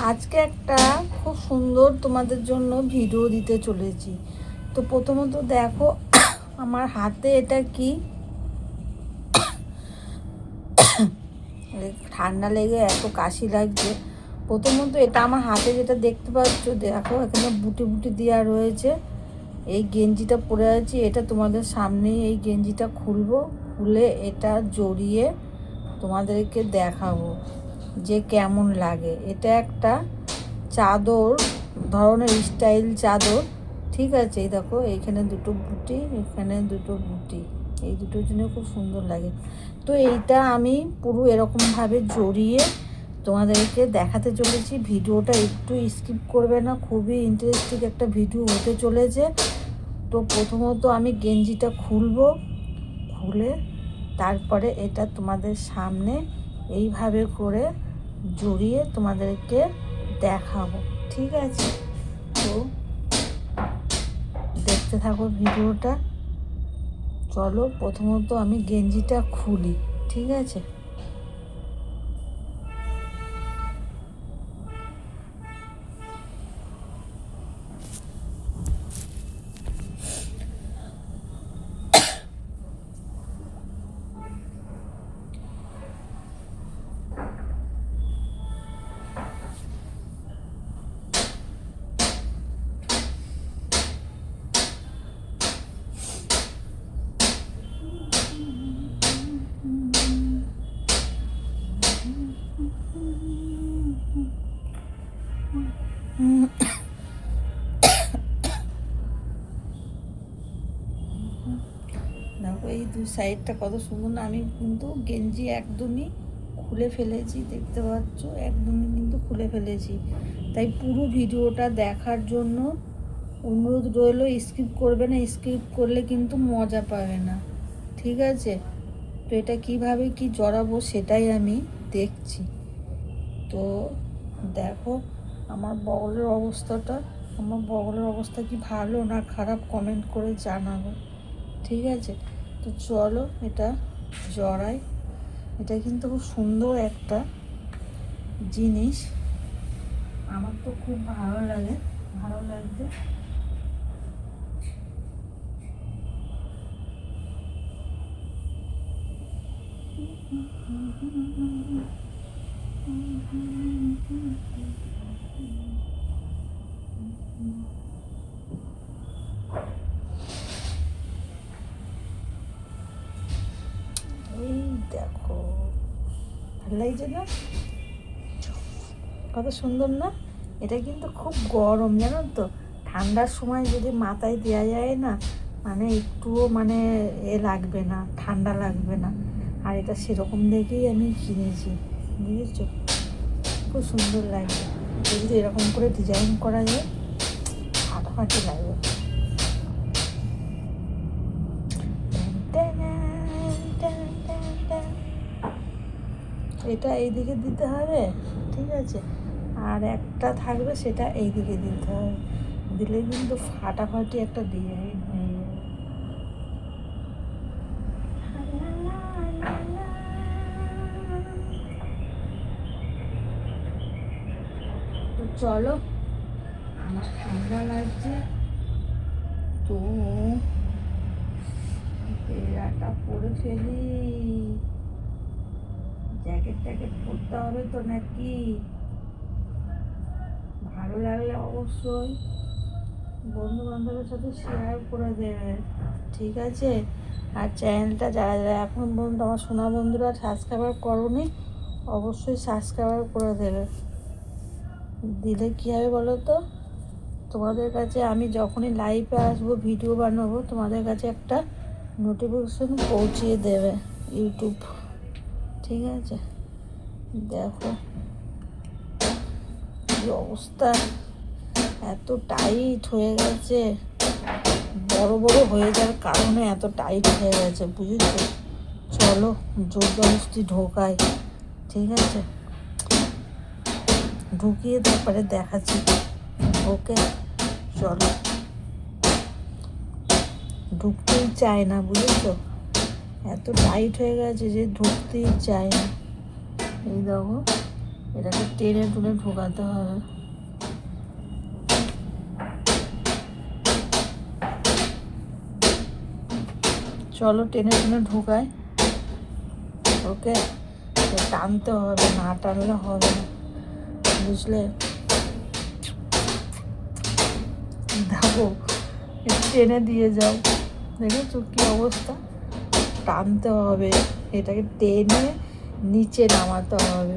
আজকে একটা খুব সুন্দর তোমাদের জন্য ভিডিও দিতে চলেছি। তো প্রথমত দেখো আমার হাতে এটা কি, ঠান্ডা লেগে এত কাশি লাগছে। প্রথমত এটা আমার হাতে যেটা দেখতে পাচ্ছ, দেখো এখানে বুটি বুটি দেওয়া রয়েছে। এই গেঞ্জিটা পরে আছি, এটা তোমাদের সামনেই এই গেঞ্জিটা খুলবো, খুলে এটা জড়িয়ে তোমাদেরকে দেখাবো যে কেমন লাগে। এটা একটা চাদর ধরনের স্টাইল চাদর, ঠিক আছে। এই দেখো এইখানে দুটো বুটি, এখানে দুটো বুটি, এই দুটোর জন্য খুব সুন্দর লাগে। তো এইটা আমি পুরো এরকমভাবে জড়িয়ে তোমাদেরকে দেখাতে চলেছি। ভিডিওটা একটু স্কিপ করবে না, খুবই ইন্টারেস্টিং একটা ভিডিও হতে চলেছে। তো প্রথমত আমি গেঞ্জিটা খুলবো, খুলে তারপরে এটা তোমাদের সামনে এইভাবে করে জড়িয়ে তোমাদেরকে দেখাবো, ঠিক আছে। তো দেখতে থাকো ভিডিওটা। চলো প্রথমত আমি গেঞ্জিটা খুলি, ঠিক আছে। দেখো এই দুই সাইডটা কত সুন্দর না। আমি কিন্তু গেঞ্জি একদমই খুলে ফেলেছি, দেখতে পাচ্ছ, একদমই কিন্তু খুলে ফেলেছি। তাই পুরো ভিডিওটা দেখার জন্য অনুরোধ রইল, স্কিপ করবে না, স্কিপ করলে কিন্তু মজা পাবে না, ঠিক আছে। তো এটা কিভাবে কি জড়াবো সেটাই আমি দেখছি। তো দেখো আমার বগলের অবস্থাটা, আমার বগলের অবস্থা কি ভালো না খারাপ কমেন্ট করে জানাবে, ঠিক আছে। তো চলো এটা জড়াই। এটা কিন্তু খুব সুন্দর একটা জিনিস, আমার তো খুব ভালো লাগে, ভালো লাগছে। এই দেখো ভালো লাগছে না, কত সুন্দর না। এটা কিন্তু খুব গরম, জানো তো। ঠান্ডার সময় যদি মাথায় দেওয়া যায় না, মানে একটুও মানে লাগবে না, ঠান্ডা লাগবে না। আর এটা সেরকম দেখেই আমি কিনেছি, বুঝেছো। খুব সুন্দর লাগবে, যদি এরকম করে ডিজাইন করা যায় ফাটাফাটি লাগবে। এটা এইদিকে দিতে হবে, ঠিক আছে। আর একটা থাকবে সেটা এইদিকে দিতে হবে, দিলে কিন্তু ফাটাফাটি একটা ডিজাইন হয়ে যাবে। তো চলো, আমার ঠান্ডা লাগছে, তো এরাটা পরে ফেলি। জ্যাকেট ট্যাকেট পরতে হবে তো নাকি। ভালো লাগলে অবশ্যই বন্ধু বান্ধবের সাথে শেয়ার করে দেবে, ঠিক আছে। আর চ্যানেলটা যারা যারা এখন পর্যন্ত আমার সোনা বন্ধুরা সাবস্ক্রাইবার করোনি, অবশ্যই সাবস্ক্রাইবার করে দেবে। দিলে কী হবে বলো তো, তোমাদের কাছে আমি যখনই লাইভে আসবো, ভিডিও বানাবো, তোমাদের কাছে একটা নোটিফিকেশন পৌঁছিয়ে দেবে ইউটিউব, ঠিক আছে। দেখো কি অবস্থা, এত টাইট হয়ে গেছে, বড় বড় হয়ে যাওয়ার কারণে এত টাইট হয়ে গেছে, বুঝেছো। চলো জোর জবরদস্তি ঢোকাই, ঠিক আছে। ঢুকিয়ে তারপরে দেখাচ্ছি, ওকে। চলো, ঢুকতেই চায় না, বুঝেছো, এত টাইট হয়ে গেছে যে ঢুকতেই চায় না। এই দেখো এটাকে টেনে টুনে ঢোকাতে হবে। চলো টেনে টুনে ঢোকায়। ওকে, টানতে হবে, না টানলে হবে না, বুঝলে? দেখো টেনে দিয়ে যাও, দেখেছো কি অবস্থা? টানতে হবে, এটাকে টেনে নিচে নামাতে হবে।